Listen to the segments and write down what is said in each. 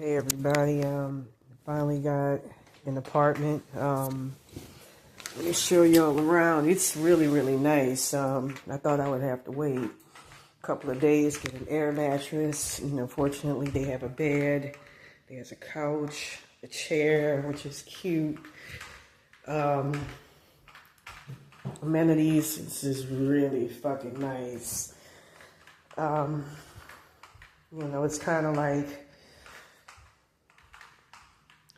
Hey everybody, finally got an apartment. Let me show y'all around. It's really nice. I thought I would have to wait a couple of days, get an air mattress. Fortunately they have a bed, there's a couch, a chair, which is cute. Amenities, this is really fucking nice. It's kind of like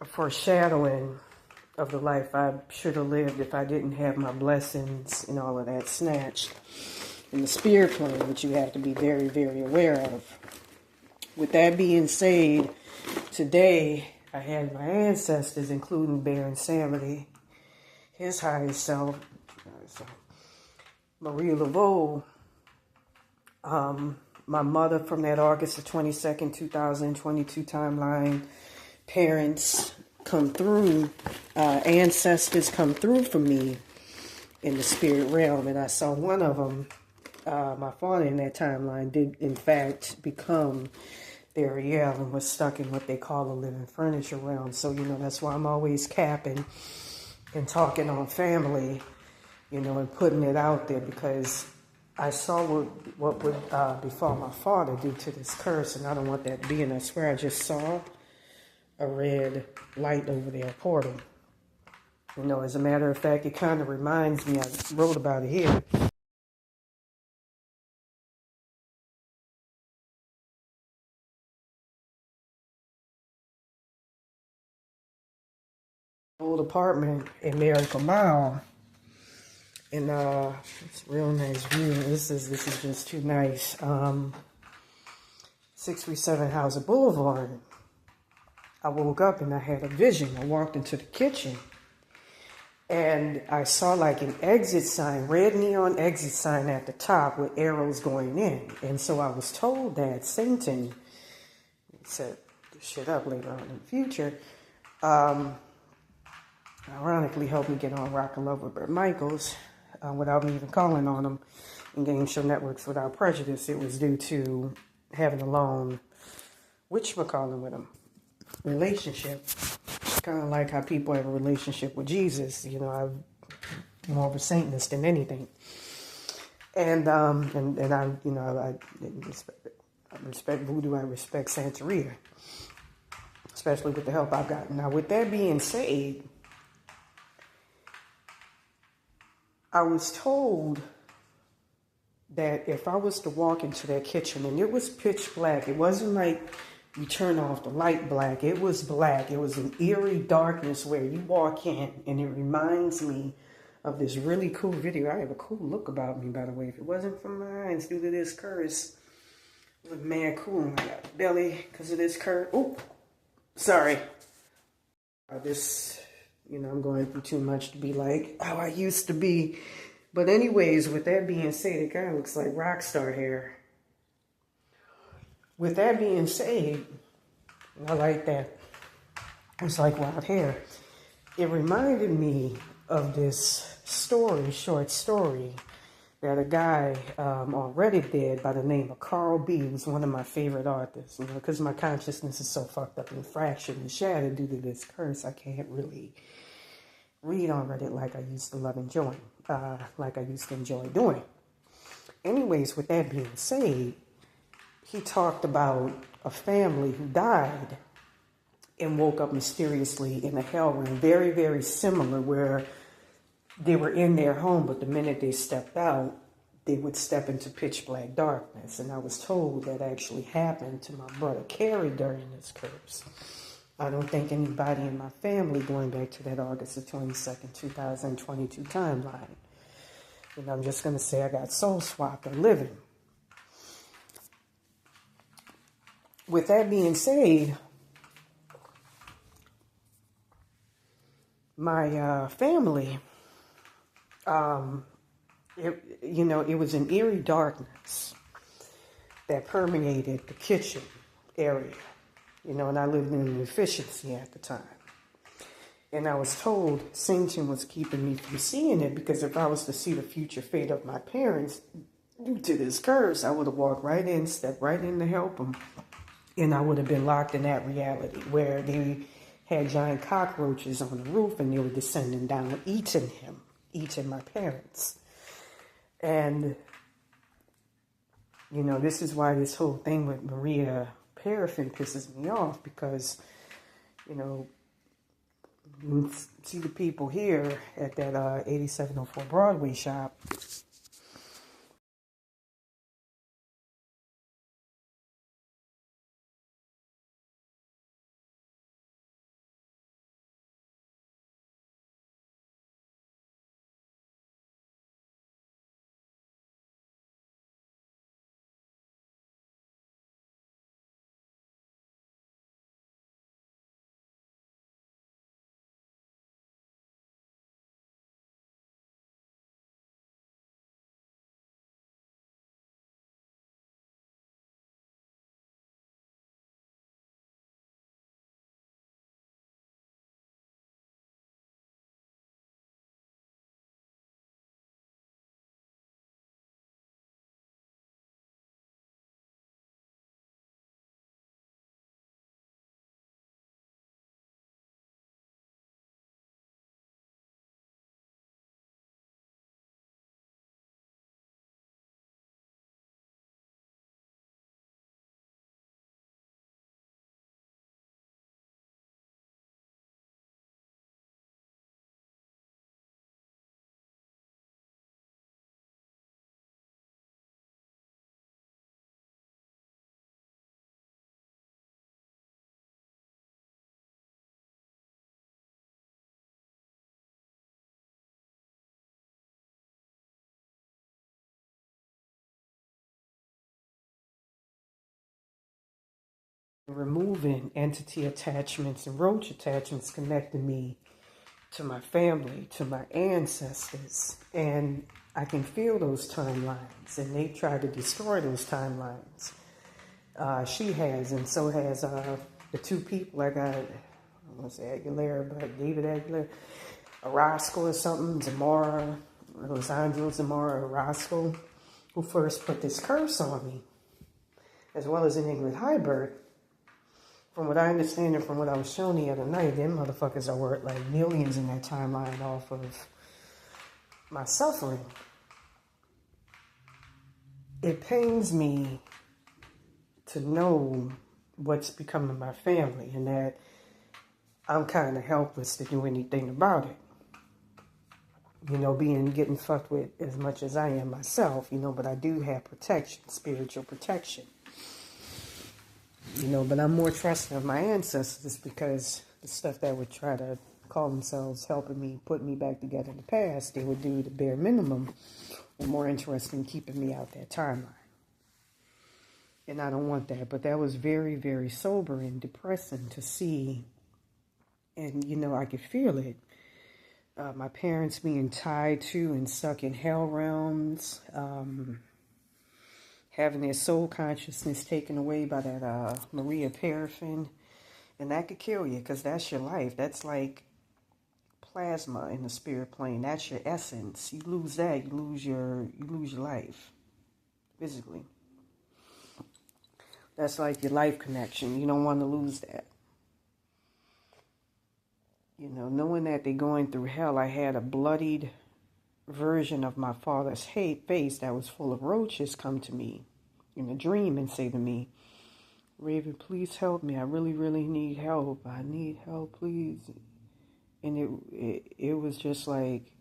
a foreshadowing of the life I should have lived if I didn't have my blessings and all of that snatched in the spirit plane, which you have to be very aware of. With that being said, today I had my ancestors, including Baron Samity, his highest self, Marie Laveau, my mother from that August the 22nd, 2022 timeline, parents come through, ancestors come through for me in the spirit realm, and I saw one of them, my father in that timeline did in fact become Ariel and was stuck in what they call the living furniture realm. So that's why I'm always capping and talking on family, and putting it out there, because I saw what would befall my father due to this curse, and I don't want that to be. And I swear I just saw a red light over there, portal. As a matter of fact, it kind of reminds me, I wrote about it here. Old apartment in Miracle Mile. And it's a real nice view. This is just too nice. 637 Hauser Boulevard. I woke up and I had a vision. I walked into the kitchen and I saw like an exit sign, red neon exit sign at the top with arrows going in. And so I was told that Satan set this shit up later on in the future. Ironically helped me get on Rock and Love with Bert Michaels without me even calling on him in Game Show Networks Without Prejudice. It was due to having a long whatchamacallit with him relationship. Kind of like how people have a relationship with Jesus. I'm more of a Satanist than anything. And I respect voodoo, I respect Santeria, especially with the help I've gotten. Now, with that being said, I was told that if I was to walk into that kitchen, and it was pitch black, it wasn't like you turn off the light black, it was black. It was an eerie darkness where you walk in, and it reminds me of this really cool video. I have a cool look about me, by the way. If it wasn't for my eyes due to this curse, I look mad cool. I got a belly because of this curse. Oh, sorry. I'm going through too much to be like how I used to be. But anyways, with that being said, it kind of looks like rock star hair. With that being said, I like that. It's like wild hair. It reminded me of this short story, that a guy on Reddit did by the name of Carl B. He was one of my favorite authors. Because my consciousness is so fucked up and fractured and shattered due to this curse, I can't really read on Reddit like I used to enjoy doing. Anyways, with that being said, he talked about a family who died and woke up mysteriously in a hell realm, very similar, where they were in their home, but the minute they stepped out, they would step into pitch black darkness. And I was told that actually happened to my brother Carrie during this curse. I don't think anybody in my family, going back to that August the 22nd, 2022 timeline. And I'm just going to say I got soul swapped and living. With that being said, my family, it was an eerie darkness that permeated the kitchen area. And I lived in an efficiency at the time. And I was told Satan was keeping me from seeing it, because if I was to see the future fate of my parents due to this curse, I would have walked right in, stepped right in to help them And I would have been locked in that reality where they had giant cockroaches on the roof and they were descending down, eating him, eating my parents. And, you know, this is why this whole thing with Maria Paraffin pisses me off, because, you know, you see the people here at that 8704 Broadway shop. Removing entity attachments and roach attachments connected me to my family, to my ancestors. And I can feel those timelines, and they try to destroy those timelines. She has, and so has the two people I got, I want to say Aguilera, but David Aguilera, Orozco or something, Zamora, Alessandro Zamora Orozco, who first put this curse on me, as well as in Ingrid Heiberg. From what I understand and from what I was shown the other night, them motherfuckers are worth like millions in that timeline off of my suffering. It pains me to know what's becoming my family and that I'm kind of helpless to do anything about it. You know, getting fucked with as much as I am myself, you know, but I do have protection, spiritual protection. You know, but I'm more trusting of my ancestors because the stuff that would try to call themselves helping me, put me back together in the past, they would do the bare minimum, were more interested in keeping me out that timeline. And I don't want that, but that was very, very sobering, depressing to see. And, you know, I could feel it. My parents being tied to and stuck in hell realms, having their soul consciousness taken away by that Maria Paraffin. And that could kill you because that's your life. That's like plasma in the spirit plane. That's your essence. You lose that, you lose your life physically. That's like your life connection. You don't want to lose that. You know, knowing that they're going through hell, I had a bloodied version of my father's face that was full of roaches come to me in a dream and say to me, "Raven, please help me. I really, really need help. I need help, please." And it was just like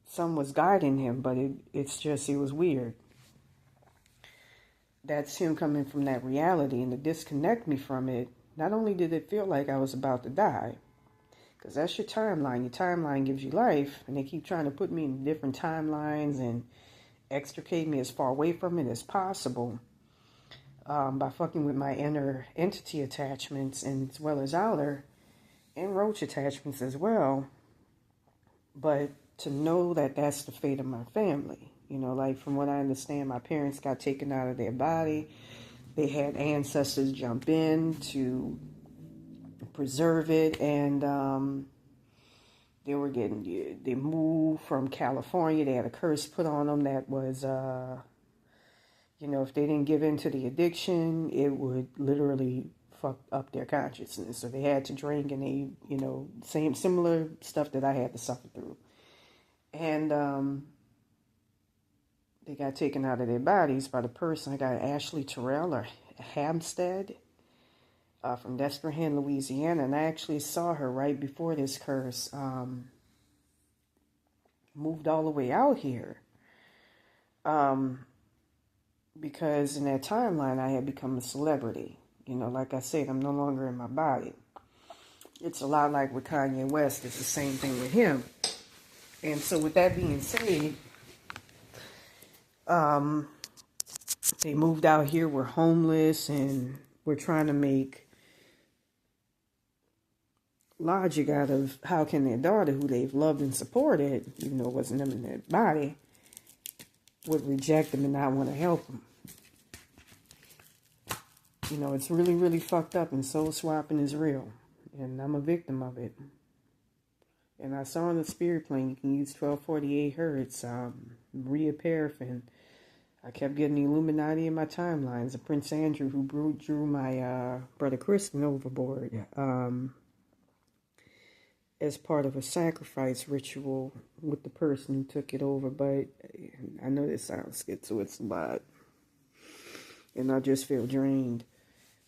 some was guiding him, but it was weird. That's him coming from that reality, and to disconnect me from it, not only did it feel like I was about to die, because that's your timeline. Your timeline gives you life, and they keep trying to put me in different timelines and extricate me as far away from it as possible by fucking with my inner entity attachments and as well as outer and roach attachments as well. But to know that that's the fate of my family, you know, like from what I understand, my parents got taken out of their body. They had ancestors jump in to preserve it, and they moved from California. They had a curse put on them that was, You know, if they didn't give in to the addiction, it would literally fuck up their consciousness. So they had to drink, and they, you know, similar stuff that I had to suffer through. And they got taken out of their bodies by the person. I got Ashley Terrell or Hampstead from Destrehan, Louisiana. And I actually saw her right before this curse moved all the way out here. Because in that timeline, I had become a celebrity. You know, like I said, I'm no longer in my body. It's a lot like with Kanye West. It's the same thing with him. And so with that being said, they moved out here. We're homeless, and we're trying to make logic out of how can their daughter, who they've loved and supported, even though it wasn't them in their body, would reject them and not want to help them. You know, it's really, really fucked up, and soul swapping is real. And I'm a victim of it. And I saw in the spirit plane, you can use 1248 hertz, Maria Paraffin. I kept getting the Illuminati in my timelines. The Prince Andrew who drew my brother Kristen overboard as part of a sacrifice ritual with the person who took it over. But I know this sounds schizo, it's a lot. And I just feel drained.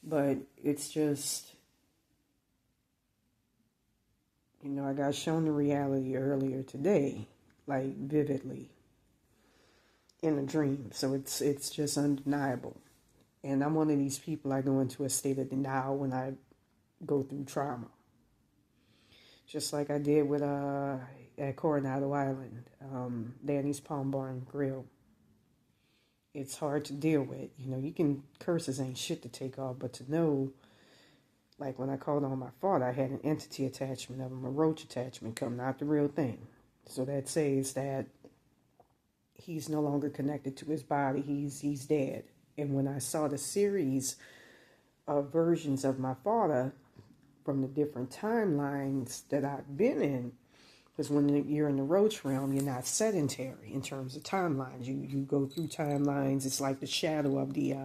But it's just, you know, I got shown the reality earlier today, like vividly, in a dream. So it's just undeniable. And I'm one of these people, I go into a state of denial when I go through trauma. Just like I did with at Coronado Island, Danny's Palm Bar and Grill. It's hard to deal with. You know, curses ain't shit to take off, but to know, like when I called on my father, I had an entity attachment of him, a roach attachment come, not the real thing. So that says that he's no longer connected to his body. He's dead. And when I saw the series of versions of my father from the different timelines that I've been in, because when you're in the roach realm, you're not sedentary in terms of timelines. You go through timelines. It's like the shadow of the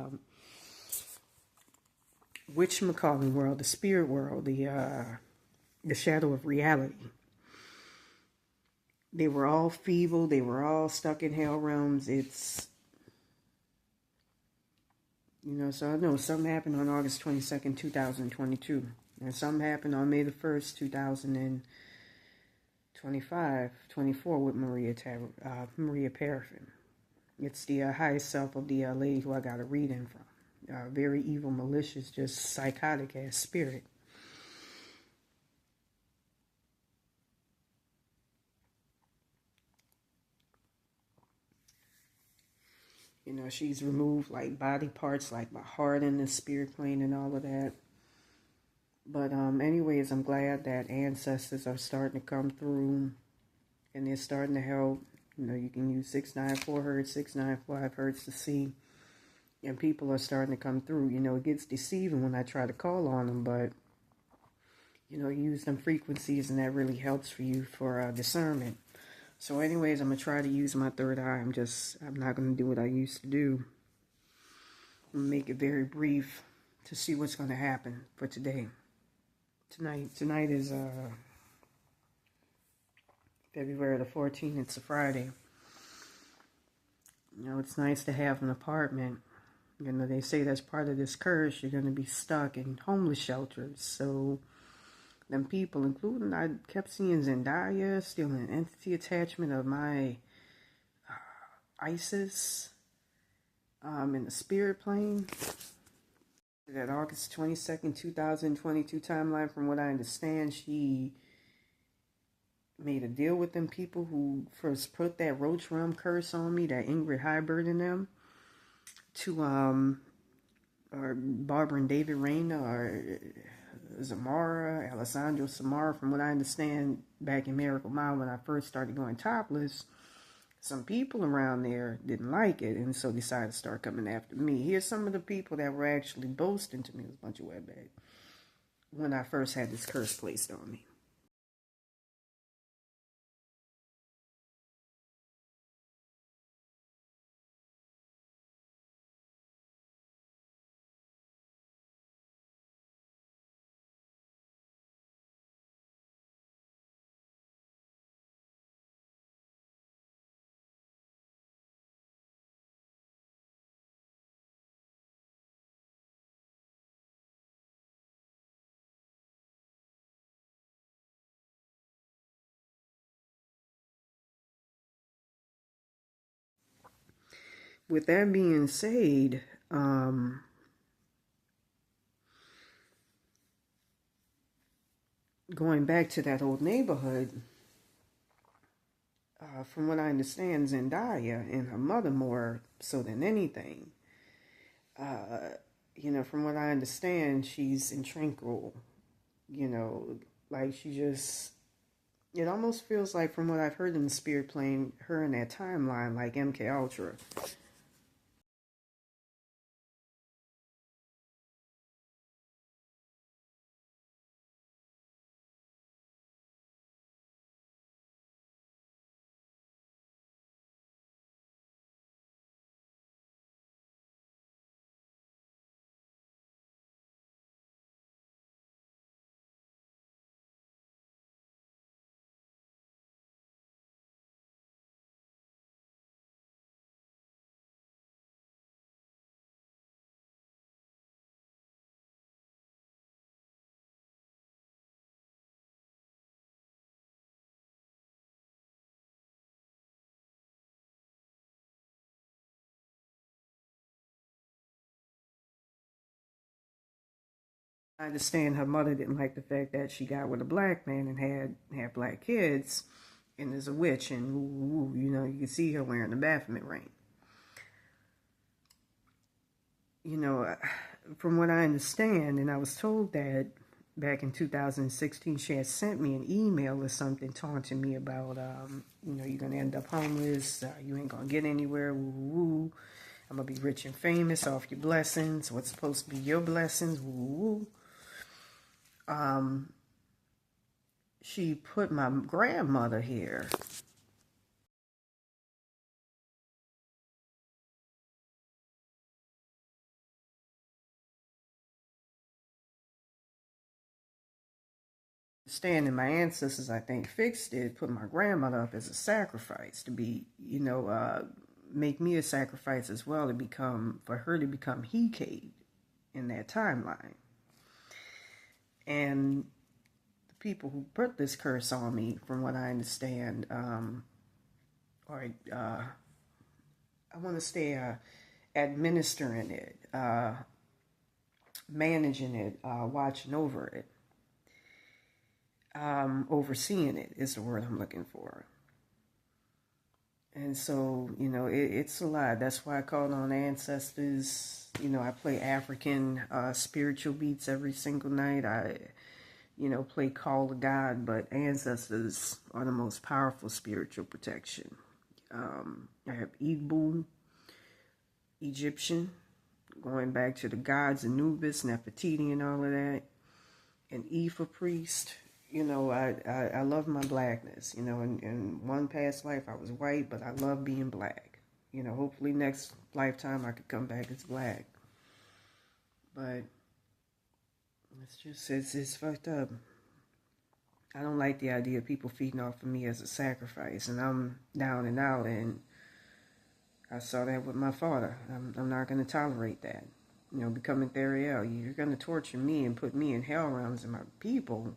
whatchamacallit world, the spirit world, the shadow of reality. They were all feeble. They were all stuck in hell realms. It's, you know, so I know something happened on August 22nd, 2022. And something happened on May the 1st, 24 with Maria Paraffin. It's the highest self of the lady who I got a reading from. Very evil, malicious, just psychotic ass spirit. You know, she's removed like body parts, like my heart in the spirit plane and all of that. But anyways, I'm glad that ancestors are starting to come through, and they're starting to help. You know, you can use 694 hertz, 695 hertz to see, and people are starting to come through. You know, it gets deceiving when I try to call on them, but you know, use them frequencies, and that really helps for you for discernment. So anyways, I'm going to try to use my third eye. I'm not going to do what I used to do. I'm going to make it very brief to see what's going to happen for today. Tonight is February the 14th. It's a Friday. You know, it's nice to have an apartment. You know, they say that's part of this curse. You're going to be stuck in homeless shelters. So them people, including, I kept seeing Zendaya still an entity attachment of my Isis in the spirit plane. That August 22nd, 2022 timeline, from what I understand, she made a deal with them people who first put that roach realm curse on me, that Ingrid Hybrid in them, to or Barbara and David Reyna, or Zamara, Alessandro Samara. From what I understand, back in Miracle Mile, when I first started going topless, some people around there didn't like it, and so decided to start coming after me. Here's some of the people that were actually boasting to me. It was a bunch of wetbags when I first had this curse placed on me. with that being said, going back to that old neighborhood, from what I understand, Zendaya and her mother more so than anything. You know, from what I understand, she's in tranquil. You know, like she just. It almost feels like, from what I've heard in the spirit plane, her in that timeline, like MK Ultra. I understand her mother didn't like the fact that she got with a black man and had black kids, and is a witch, and ooh, you know, you can see her wearing the Baphomet ring. You know, from what I understand, and I was told that back in 2016, she had sent me an email or something taunting me about, you know, you're going to end up homeless, you ain't going to get anywhere, woo, woo. I'm going to be rich and famous off your blessings, what's supposed to be your blessings, woo, woo. She put my grandmother here. Standing, my ancestors, I think, fixed it, put my grandmother up as a sacrifice to be, you know, make me a sacrifice as well to become, for her to become Hecate in that timeline. And the people who put this curse on me, from what I understand, or I want to say administering it, managing it, watching over it. Overseeing it is the word I'm looking for. And so, you know, it's a lot. That's why I called on ancestors. You know, I play African spiritual beats every single night. I, you know, play Call to God, but ancestors are the most powerful spiritual protection. I have Igbo, Egyptian, going back to the gods Anubis, Nefertiti, and all of that, and Ifa priest. You know, I love my blackness. You know, in one past life I was white, but I love being black. You know, hopefully next lifetime I could come back as black. But it's fucked up. I don't like the idea of people feeding off of me as a sacrifice, and I'm down and out, and I saw that with my father. I'm not going to tolerate that. You know, becoming Theriel, you're going to torture me and put me in hell realms and my people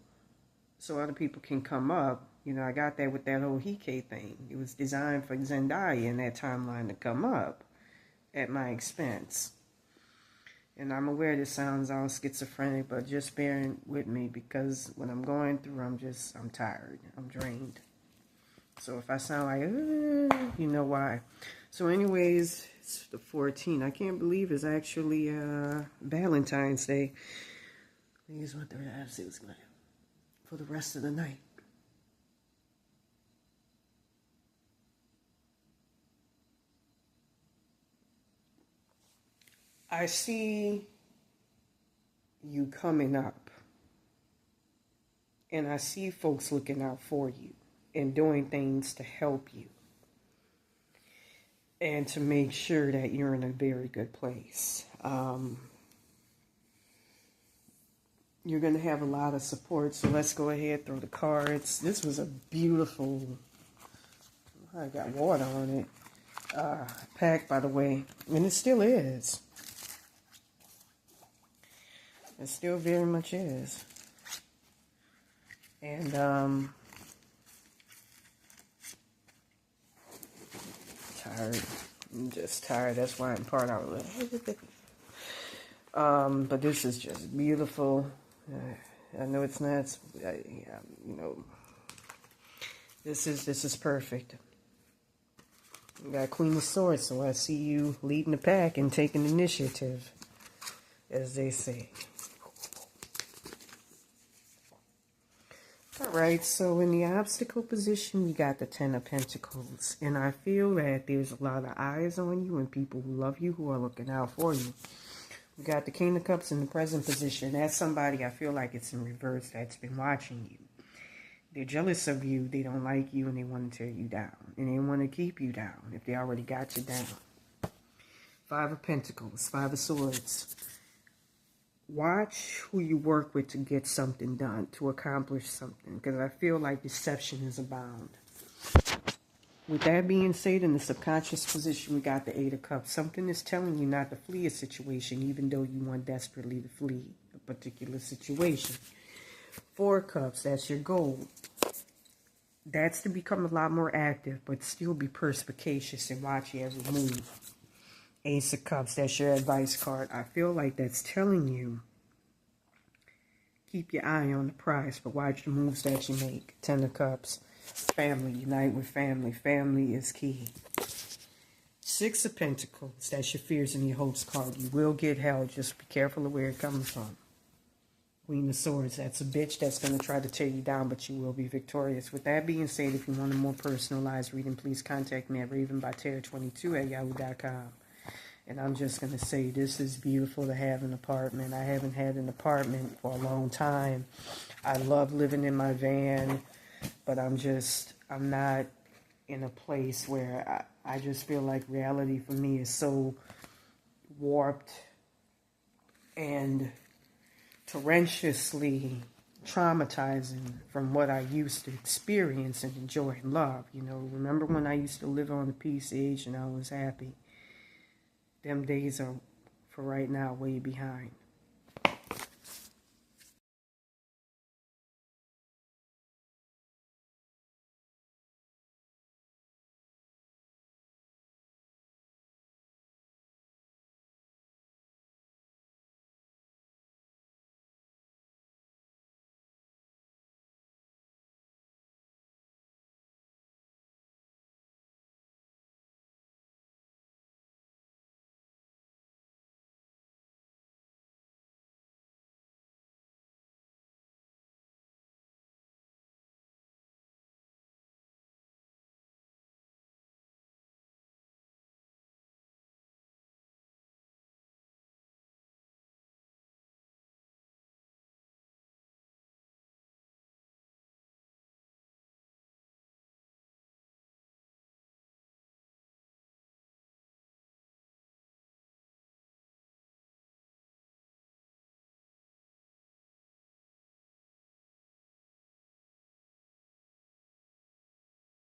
so other people can come up. You know, I got that with that whole Hike thing. It was designed for Zendaya in that timeline to come up at my expense. And I'm aware this sounds all schizophrenic, but just bearing with me, because when I'm going through, I'm tired. I'm drained. So if I sound like, you know why. So anyways, it's the 14th. I can't believe it's actually Valentine's Day. Here's what the rest was going to for the rest of the night. I see you coming up, and I see folks looking out for you and doing things to help you and to make sure that you're in a very good place. You're going to have a lot of support, so let's go ahead, throw the cards. This was a beautiful, I got water on it, pack, by the way, and it still is. It still very much is. And, tired. I'm just tired. That's why in part I was like, but this is just beautiful. I know it's not, you know, this is perfect. We got Queen of Swords, so I see you leading the pack and taking initiative, as they say. Alright, so in the obstacle position, we got the Ten of Pentacles. And I feel that there's a lot of eyes on you and people who love you who are looking out for you. We got the King of Cups in the present position. That's somebody I feel like it's in reverse that's been watching you. They're jealous of you, they don't like you, and they want to tear you down. And they want to keep you down if they already got you down. Five of Pentacles, Five of Swords. Watch who you work with to get something done, to accomplish something, because I feel like deception is abound. With that being said, in the subconscious position, we got the Eight of Cups. Something is telling you not to flee a situation, even though you want desperately to flee a particular situation. Four of Cups, that's your goal. That's to become a lot more active, but still be perspicacious and watch your every move. Ace of Cups, that's your advice card. I feel like that's telling you, keep your eye on the prize, but watch the moves that you make. Ten of Cups, family, unite with family. Family is key. Six of Pentacles, that's your fears and your hopes card. You will get held, just be careful of where it comes from. Queen of Swords, that's a bitch that's going to try to tear you down, but you will be victorious. With that being said, if you want a more personalized reading, please contact me at ravenbyterror22@yahoo.com. And I'm just going to say, this is beautiful to have an apartment. I haven't had an apartment for a long time. I love living in my van, but I'm not in a place where I just feel like reality for me is so warped and torrentously traumatizing from what I used to experience and enjoy and love. You know, remember when I used to live on the peace age and I was happy? Them days are, for right now, way behind.